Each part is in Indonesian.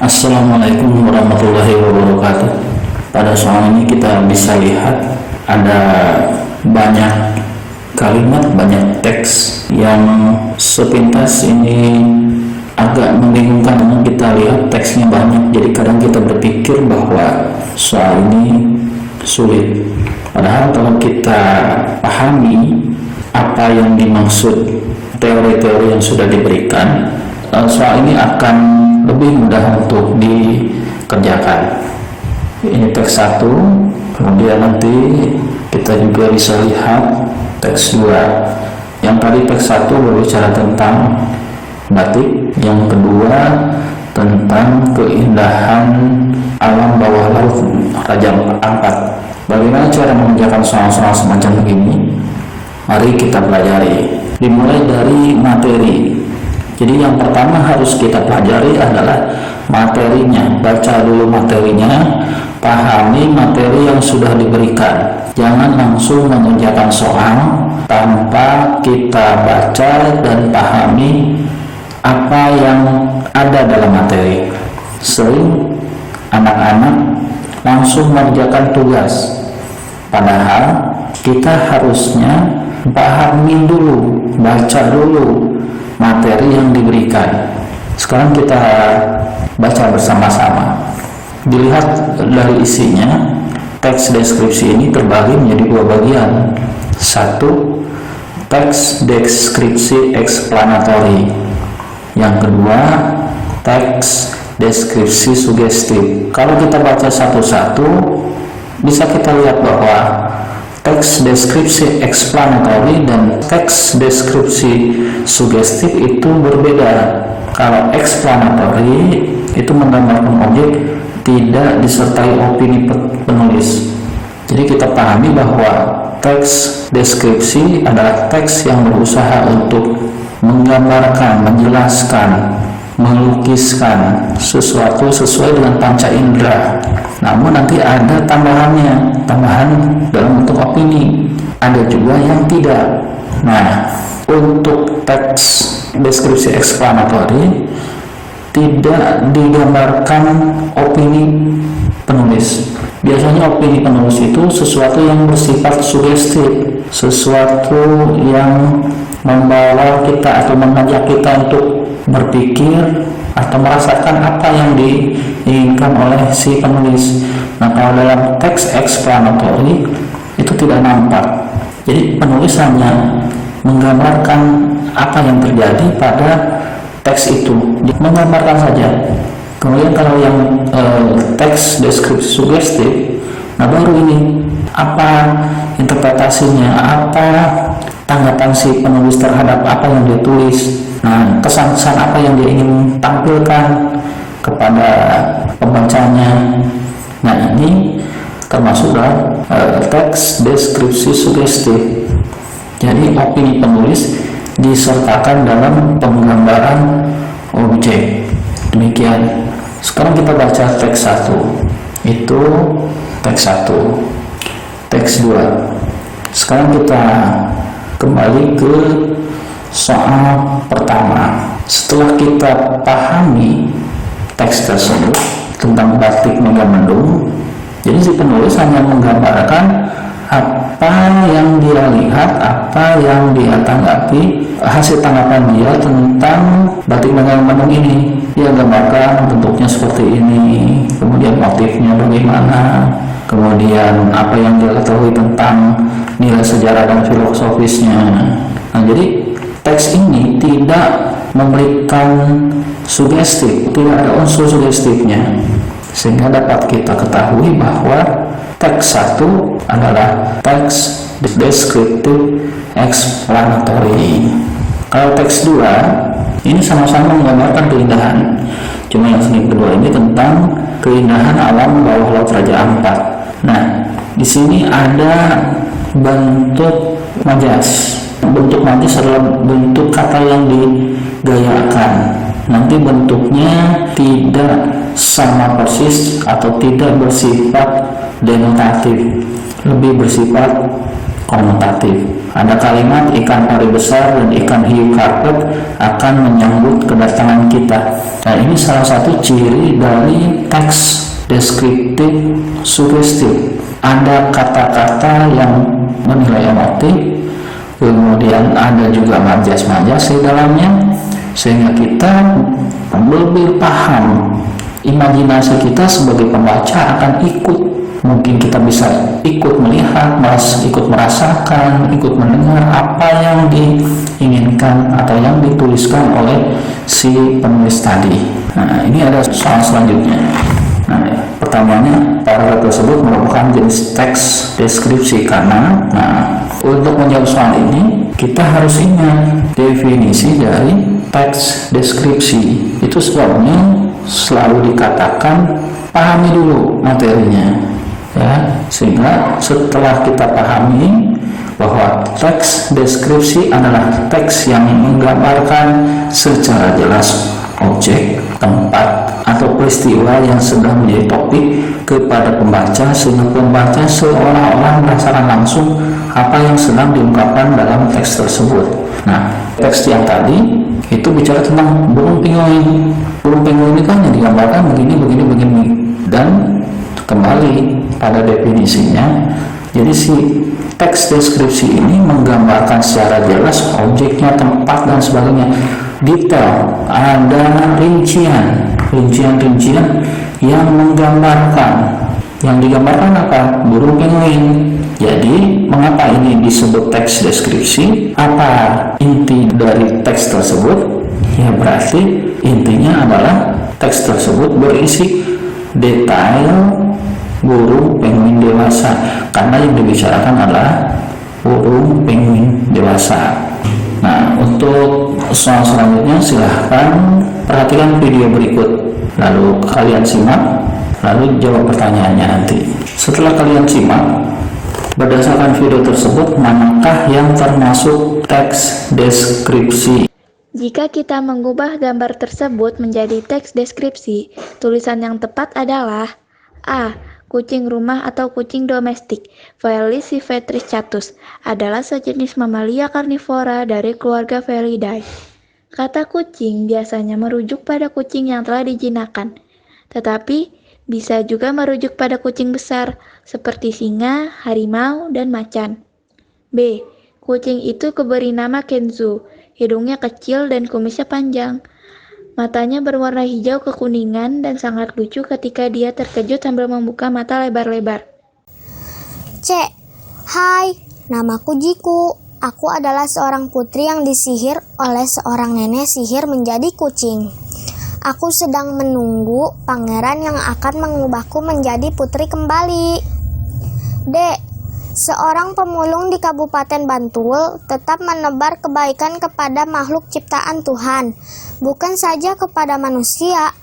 Assalamualaikum warahmatullahi wabarakatuh. Pada soal ini kita bisa lihat ada banyak kalimat, banyak teks yang sepintas ini agak membingungkan karena kita lihat teksnya banyak. Jadi kadang kita berpikir bahwa soal ini sulit. Padahal kalau kita pahami apa yang dimaksud teori-teori yang sudah diberikan, soal ini akan lebih mudah untuk dikerjakan. Ini teks 1, kemudian nanti kita juga bisa lihat teks 2. Yang tadi teks 1 berbicara tentang batik, yang kedua tentang keindahan alam bawah laut Raja Ampat. Bagaimana cara mengerjakan soal-soal semacam begini? Mari kita pelajari. Dimulai dari materi. Jadi yang pertama harus kita pelajari adalah materinya. Baca dulu materinya, pahami materi yang sudah diberikan. Jangan langsung mengerjakan soal tanpa kita baca dan pahami apa yang ada dalam materi. Sering anak-anak langsung mengerjakan tugas, padahal kita harusnya pahami dulu, baca dulu materi yang diberikan. Sekarang kita baca bersama-sama. Dilihat dari isinya, teks deskripsi ini terbagi menjadi 2 bagian. 1. Teks deskripsi eksplanatori. Yang kedua, teks deskripsi sugestif. Kalau kita baca satu-satu, bisa kita lihat bahwa teks deskripsi eksplanatori dan teks deskripsi sugestif itu berbeda. Kalau eksplanatori itu menggambarkan objek, tidak disertai opini penulis. Jadi kita pahami bahwa teks deskripsi adalah teks yang berusaha untuk menggambarkan, menjelaskan, melukiskan sesuatu sesuai dengan panca indera. Namun nanti ada tambahan dalam bentuk opini. Ada juga yang tidak. Nah, untuk teks deskripsi eksplanatori tidak digambarkan opini penulis. Biasanya opini penulis itu sesuatu yang bersifat sugestif, sesuatu yang membawa kita atau mengajak kita untuk berpikir atau merasakan apa yang diinginkan oleh si penulis. Nah, kalau dalam teks eksplanatori itu tidak nampak. Jadi penulis hanya menggambarkan apa yang terjadi pada teks itu, menggambarkan saja. Kemudian kalau yang teks deskripsi sugestif, nah baru ini apa interpretasinya, apa tanggapan si penulis terhadap apa yang dia tulis. Nah, kesan-kesan apa yang dia ingin tampilkan kepada pembacanya. Nah, ini termasuk dalam teks deskripsi sugestif. Jadi opini penulis disertakan dalam penggambaran objek. Demikian. Sekarang kita baca teks 1. Itu teks 1. Teks 2. Sekarang kita kembali ke soal pertama. Setelah kita pahami teks tersebut tentang batik Megamendung, jadi si penulis hanya menggambarkan apa yang dia lihat, apa yang dia tanggapi, hasil tanggapan dia tentang batik Megamendung ini. Dia gambarkan bentuknya seperti ini, kemudian motifnya bagaimana, kemudian apa yang dia ketahui tentang nilai sejarah dan filosofisnya. Nah, jadi teks ini tidak memberikan sugestif, tidak ada unsur sugestifnya, sehingga dapat kita ketahui bahwa teks 1 adalah teks deskriptif eksplanatori. Kalau teks 2 ini sama-sama menggambarkan keindahan, cuma yang kedua ini tentang keindahan alam bawah laut Raja Ampat. Nah, di sini ada bentuk majas. Bentuk majas adalah bentuk kata yang digayakan. Nanti bentuknya tidak sama persis atau tidak bersifat denotatif, lebih bersifat konotatif. Ada kalimat ikan pari besar dan ikan hiu karpet akan menyambut kedatangan kita. Nah, ini salah satu ciri dari teks deskriptif sugestif. Ada kata-kata yang menilai emotif, kemudian ada juga majas-majas di dalamnya, sehingga kita lebih paham. Imajinasi kita sebagai pembaca akan ikut, mungkin kita bisa ikut melihat, ikut merasakan, ikut mendengar apa yang diinginkan atau yang dituliskan oleh si penulis tadi. Nah, ini ada soal selanjutnya. Nah, pertamanya, paragraf tersebut merupakan jenis teks deskripsi karena, untuk menjawab soal ini kita harus ingat definisi dari teks deskripsi. Itu sebabnya selalu dikatakan pahami dulu materinya, ya, sehingga setelah kita pahami bahwa teks deskripsi adalah teks yang menggambarkan secara jelas objek, tempat, atau peristiwa yang sedang menjadi topik kepada pembaca, sehingga pembaca seolah-olah merasakan langsung apa yang sedang diungkapkan dalam teks tersebut. Nah, teks yang tadi itu bicara tentang burung penguin. Burung penguin ini kan yang digambarkan begini, dan kembali pada definisinya. Jadi si teks deskripsi ini menggambarkan secara jelas objeknya, tempat, dan sebagainya. Detail, ada rincian yang menggambarkan. Yang digambarkan apa? Burung penguin. Jadi, mengapa ini disebut teks deskripsi? Apa inti dari teks tersebut? Ya, berarti intinya adalah teks tersebut berisi detail burung penguin dewasa, karena yang dibicarakan adalah burung penguin dewasa. Nah, untuk soal selanjutnya silahkan perhatikan video berikut, lalu kalian simak, lalu jawab pertanyaannya nanti. Setelah kalian simak, berdasarkan video tersebut, manakah yang termasuk teks deskripsi? Jika kita mengubah gambar tersebut menjadi teks deskripsi, tulisan yang tepat adalah A. Kucing rumah atau kucing domestik, Felis silvestris adalah sejenis mamalia karnivora dari keluarga Felidae. Kata kucing biasanya merujuk pada kucing yang telah dijinakkan, tetapi bisa juga merujuk pada kucing besar seperti singa, harimau, dan macan. B. Kucing itu kuberi nama Kenzu, hidungnya kecil dan kumisnya panjang. Matanya berwarna hijau kekuningan dan sangat lucu ketika dia terkejut sambil membuka mata lebar-lebar. C. Hai, namaku Jiku. Aku adalah seorang putri yang disihir oleh seorang nenek sihir menjadi kucing. Aku sedang menunggu pangeran yang akan mengubahku menjadi putri kembali. D. Seorang pemulung di Kabupaten Bantul tetap menebar kebaikan kepada makhluk ciptaan Tuhan, bukan saja kepada manusia.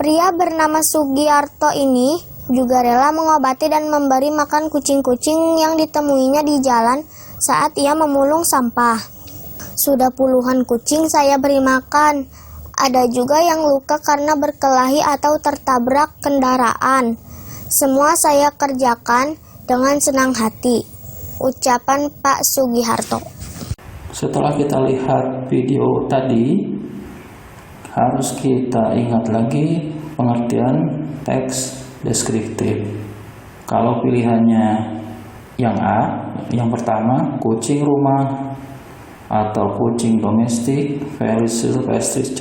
Pria bernama Sugiarto ini juga rela mengobati dan memberi makan kucing-kucing yang ditemuinya di jalan saat ia memulung sampah. Sudah puluhan kucing saya beri makan. Ada juga yang luka karena berkelahi atau tertabrak kendaraan. Semua saya kerjakan dengan senang hati, ucapan Pak Sugiharto. Setelah kita lihat video tadi, harus kita ingat lagi pengertian teks deskriptif. Kalau pilihannya yang A, yang pertama, kucing rumah atau kucing domestik, Felis silvestris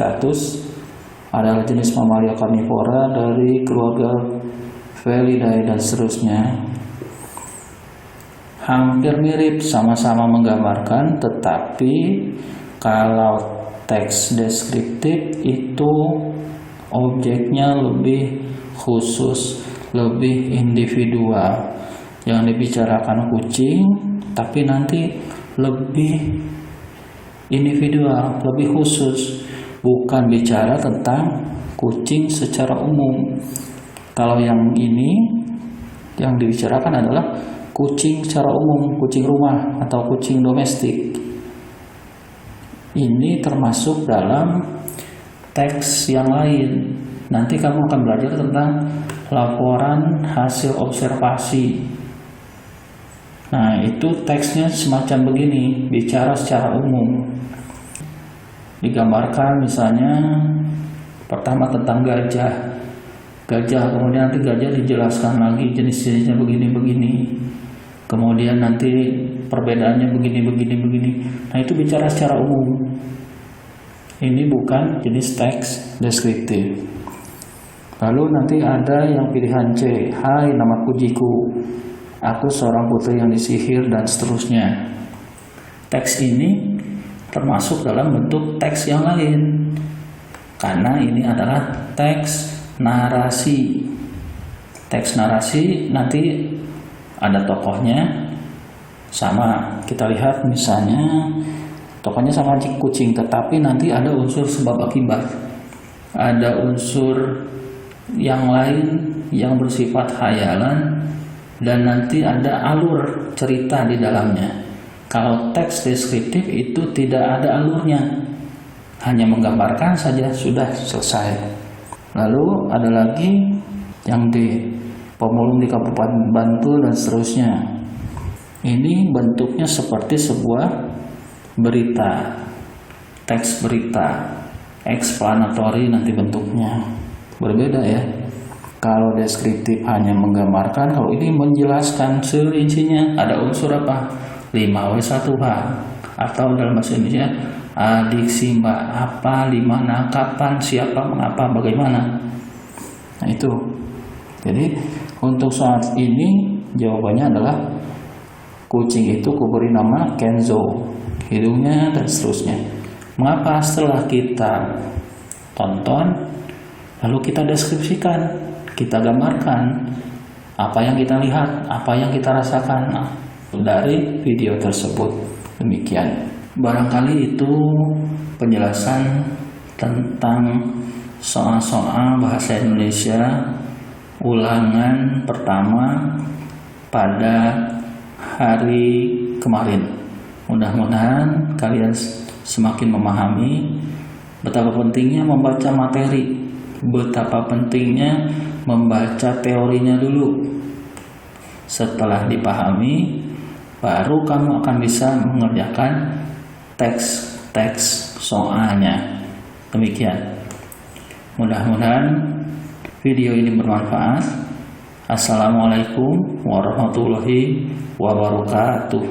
adalah jenis mamalia karnivora dari keluarga Felidae dan seterusnya. Hampir mirip, sama-sama menggambarkan, tetapi kalau teks deskriptif itu objeknya lebih khusus, lebih individual. Yang dibicarakan kucing, tapi nanti lebih individual, lebih khusus, bukan bicara tentang kucing secara umum. Kalau yang ini, yang dibicarakan adalah kucing secara umum, kucing rumah atau kucing domestik. Ini termasuk dalam teks yang lain. Nanti kamu akan belajar tentang laporan hasil observasi. Nah, itu teksnya semacam begini, bicara secara umum. Digambarkan misalnya pertama tentang gajah, kemudian nanti gajah dijelaskan lagi jenis-jenisnya begini-begini, kemudian nanti perbedaannya begini. Nah, itu bicara secara umum. Ini bukan jenis teks deskriptif. Lalu nanti ada yang pilihan C, hai namaku Jiku, aku seorang putri yang disihir, dan seterusnya. Teks ini termasuk dalam bentuk teks yang lain, karena ini adalah teks narasi. Teks narasi nanti ada tokohnya, sama kita lihat misalnya tokohnya sama kucing, tetapi nanti ada unsur sebab akibat, ada unsur yang lain yang bersifat khayalan, dan nanti ada alur cerita di dalamnya. Kalau teks deskriptif itu tidak ada alurnya, hanya menggambarkan saja sudah selesai. Lalu ada lagi yang D, pemulung di Kabupaten Bantul dan seterusnya. Ini bentuknya seperti sebuah berita, teks berita, explanatory nanti bentuknya. Berbeda ya. Kalau deskriptif hanya menggambarkan, kalau ini menjelaskan serincinya, ada unsur apa? 5W1H, atau dalam bahasa Indonesia diksi mbak, apa, di mana, kapan, siapa, mengapa, bagaimana. Nah itu. Jadi untuk saat ini jawabannya adalah kucing itu kuberi nama Kenzo, hidungnya dan seterusnya. Mengapa? Setelah kita tonton, lalu kita deskripsikan, kita gambarkan apa yang kita lihat, apa yang kita rasakan dari video tersebut. Demikian. Barangkali itu penjelasan tentang soal-soal bahasa Indonesia ulangan pertama pada hari kemarin. Mudah-mudahan kalian semakin memahami betapa pentingnya membaca materi, betapa pentingnya membaca teorinya dulu. Setelah dipahami, baru kamu akan bisa mengerjakan teks soalnya. Demikian. Mudah-mudahan video ini bermanfaat. Assalamualaikum warahmatullahi wabarakatuh.